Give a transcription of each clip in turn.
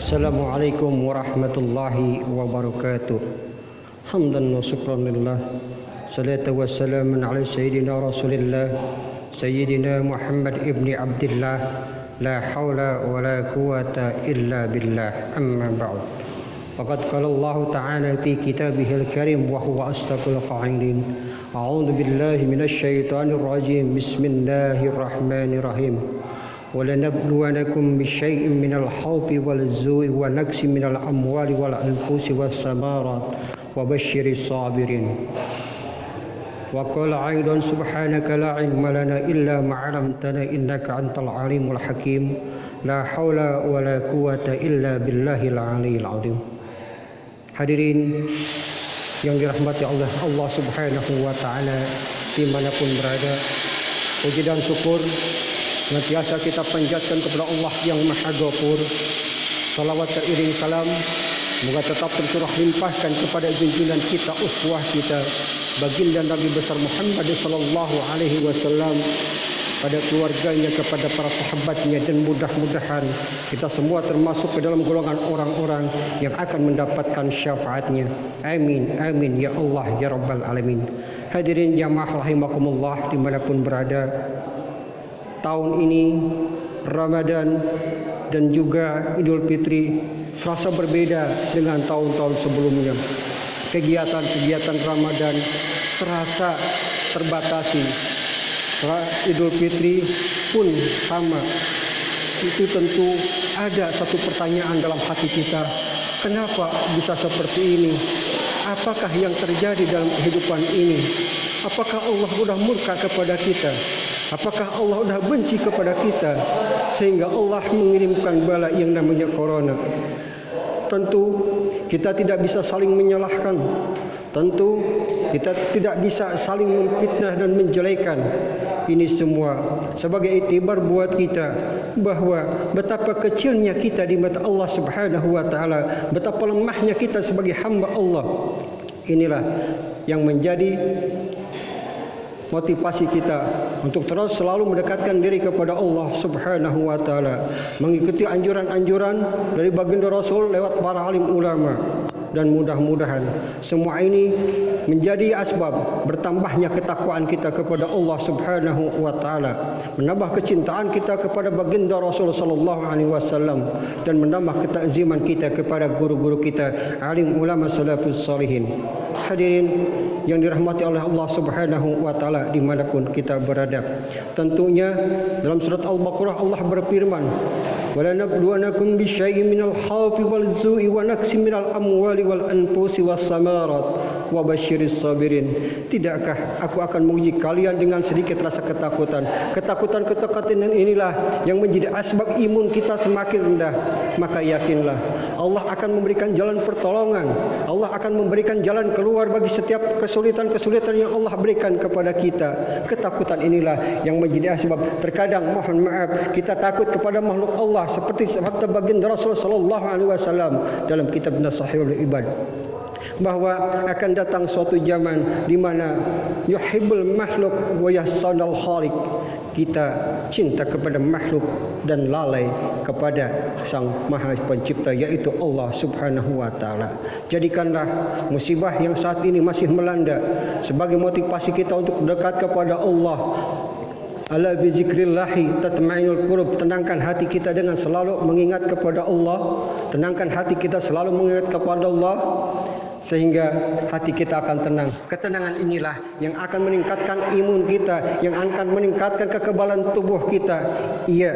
Assalamualaikum warahmatullahi wabarakatuh. Hamdan wa syukran lillah. Salatu wassalamun ala sayyidina Rasulillah Sayyidina Muhammad ibni Abdillah. La hawla wa la quwata illa billah. Amma ba'd. Faqad qala Allah Ta'ala fi kitabihil karim wa huwa asdaqul qa'ilin. A'udzu billahi minasy syaithanir rajim. Bismillahirrahmanirrahim. وَلَنَبْلُوَنَكُمْ بِشَيْءٍ مِنَ الْخَوْفِ وَالْجُوعِ وَنَقْصٍ مِنَ الْأَمْوَالِ وَالْأَنفُسِ وَالثَّمَرَاتِ وَبَشِّرِ الصَّابِرِينَ. وَقَالَ أيضا سُبْحَانَكَ لَا عِلْمَ لَنَا إِلَّا مَا عَلَّمْتَنَا إِنَّكَ أَنْتَ الْعَلِيمُ الْحَكِيمُ. لَا حَوْلَ وَلَا قُوَّةَ إِلَّا بِاللَّهِ الْعَلِيِّ الْعَظِيمِ. Hadirin yang dirahmati Allah Subhanahu wa taala dimanapun berada, puji dan syukur senantiasa kita panjatkan kepada Allah yang Maha Ghafur. Salawat teriring salam semoga tetap tercurah limpahkan kepada junjungan kita, uswah kita, baginda Nabi besar Muhammad sallallahu alaihi wasallam, pada keluarganya, kepada para sahabatnya, dan mudah-mudahan kita semua termasuk ke dalam golongan orang-orang yang akan mendapatkan syafaatnya. Amin, amin ya Allah ya Rabbal Alamin. Hadirin jamaah rahimakumullah dimanapun berada, tahun ini Ramadan dan juga Idul Fitri terasa berbeda dengan tahun-tahun sebelumnya. Kegiatan-kegiatan Ramadan serasa terbatasi. Idul Fitri pun sama. Itu tentu ada satu pertanyaan dalam hati kita. Kenapa bisa seperti ini? Apakah yang terjadi dalam kehidupan ini? Apakah Allah sudah murka kepada kita? Apakah Allah sudah benci kepada kita sehingga Allah mengirimkan bala yang namanya corona? Tentu kita tidak bisa saling menyalahkan. Tentu kita tidak bisa saling memfitnah dan menjelekan. Ini semua sebagai iktibar buat kita bahwa betapa kecilnya kita di mata Allah Subhanahu wa taala, betapa lemahnya kita sebagai hamba Allah. Inilah yang menjadi motivasi kita untuk terus selalu mendekatkan diri kepada Allah Subhanahu wa taala, mengikuti anjuran-anjuran dari baginda Rasul lewat para alim ulama, dan mudah-mudahan semua ini menjadi asbab bertambahnya ketakwaan kita kepada Allah Subhanahu wa taala, menambah kecintaan kita kepada baginda Rasul sallallahu alaihi wasallam, dan menambah ketakziman kita kepada guru-guru kita, alim ulama salafus salihin. Hadirin yang dirahmati oleh Allah Subhanahu wa taala dimanapun kita berada, tentunya dalam surat Al-Baqarah Allah berfirman, وَلَنَبْلُوَنَكُمْ بِشَيْءٍ مِنَ الْخَوْفِ وَالْجُوعِ وَنَقْصٍ مِنَ الْأَمْوَالِ وَالْأَنفُسِ وَالثَّمَرَاتِ وَبَشِّرِ الصَّابِرِينَ. Tidakkah aku akan menguji kalian dengan sedikit rasa ketakutan? Ketakutan inilah yang menjadi asbab imun kita semakin rendah. Maka yakinlah Allah akan memberikan jalan pertolongan. Allah akan memberikan jalan keluar bagi setiap kesulitan-kesulitan yang Allah berikan kepada kita. Ketakutan inilah yang menjadi asbab terkadang, mohon maaf, kita takut kepada makhluk Allah, seperti sabda baginda Rasul sallallahu alaihi wasallam dalam kitab Nasihul Ibad, bahwa akan datang suatu zaman di mana yuhibbul makhluk wa yahsanul khaliq. Kita cinta kepada makhluk dan lalai kepada Sang Maha Pencipta, yaitu Allah Subhanahu wa taala. Jadikanlah musibah yang saat ini masih melanda sebagai motivasi kita untuk dekat kepada Allah. Ala bi zikrillahi tatma'innul qulub. Tenangkan hati kita dengan selalu mengingat kepada Allah. Tenangkan hati kita selalu mengingat kepada Allah, sehingga hati kita akan tenang. Ketenangan inilah yang akan meningkatkan imun kita, yang akan meningkatkan kekebalan tubuh kita. Iya,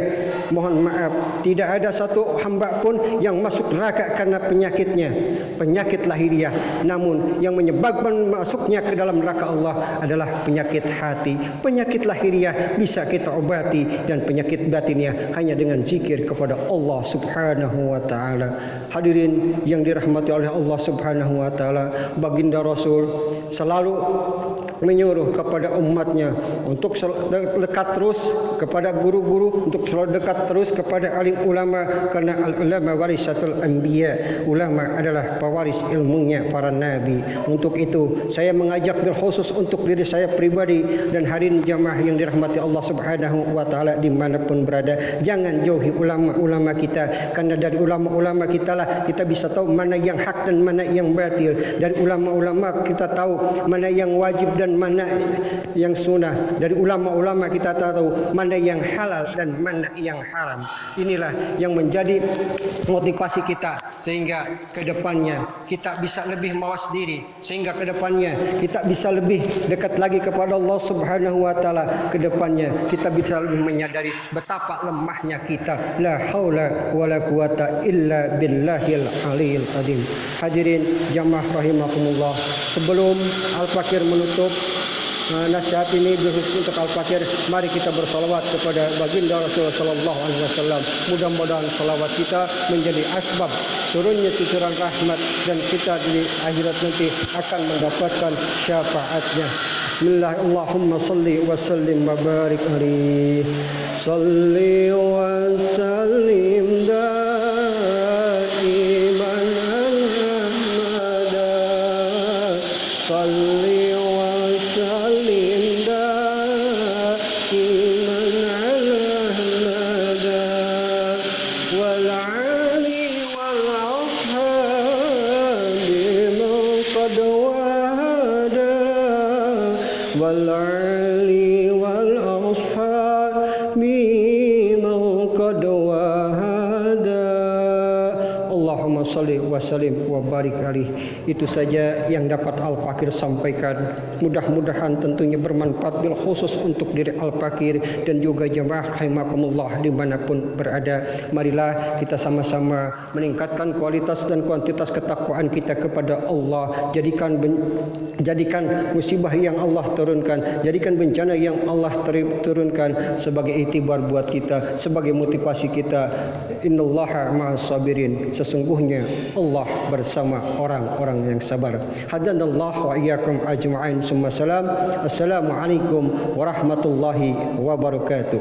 mohon maaf, tidak ada satu hamba pun yang masuk neraka karena penyakitnya, penyakit lahiriah. Namun yang menyebabkan masuknya ke dalam neraka Allah adalah penyakit hati. Penyakit lahiriah bisa kita obati, dan penyakit batinnya hanya dengan zikir kepada Allah Subhanahu wa taala. Hadirin yang dirahmati oleh Allah Subhanahu wa taala, baginda Rasul selalu menyuruh kepada umatnya untuk dekat terus kepada guru-guru, untuk selalu dekat terus kepada alim ulama, karena al-ulama warisatul anbiya. Ulama adalah pewaris ilmunya para nabi. Untuk itu saya mengajak bil khusus untuk diri saya pribadi dan hadirin jamaah yang dirahmati Allah Subhanahu wa taala dimanapun berada, jangan jauhi ulama-ulama kita, karena dari ulama-ulama kita lah kita bisa tahu mana yang hak dan mana yang batil. Dari ulama-ulama kita tahu mana yang wajib dan mana yang sunnah. Dari ulama-ulama kita tahu mana yang halal dan mana yang haram. Inilah yang menjadi motivasi kita, sehingga kedepannya kita bisa lebih mawas diri, sehingga kedepannya kita bisa lebih dekat lagi kepada Allah Subhanahu wa taala. Kedepannya kita bisa lebih menyadari betapa lemahnya kita. La haula wala quwata illa billahil aliyil azim. Hadirin jamaah rahimakumullah, sebelum Al-Fakir menutup nasihat ini khusus untuk Al-Fakir, mari kita bersalawat kepada baginda Rasulullah sallallahu alaihi wasallam. Mudah-mudahan salawat kita menjadi asbab turunnya cucuran rahmat, dan kita di akhirat nanti akan mendapatkan syafaatnya. Bismillah, Allahumma salli wa sallim wa barik alaihi. Salli wa sallim daiman abada. Salli والعلي والأصحاب من قد وهدى. Allahumma salli wa sallim wa barik alaih. Itu saja yang dapat Al-Fakir sampaikan. Mudah-mudahan tentunya bermanfaat bil khusus untuk diri Al-Fakir dan juga jemaah rahimakumullah dimanapun berada. Marilah kita sama-sama meningkatkan kualitas dan kuantitas ketakwaan kita kepada Allah. Jadikan musibah yang Allah turunkan, jadikan bencana yang Allah turunkan sebagai iktibar buat kita, sebagai motivasi kita. Innallaha ma'as sabirin. Sesungguhnya Allah bersama orang-orang yang sabar. Hadanallahu wa iyyakum ajma'in. Summa salam. Assalamualaikum warahmatullahi wabarakatuh.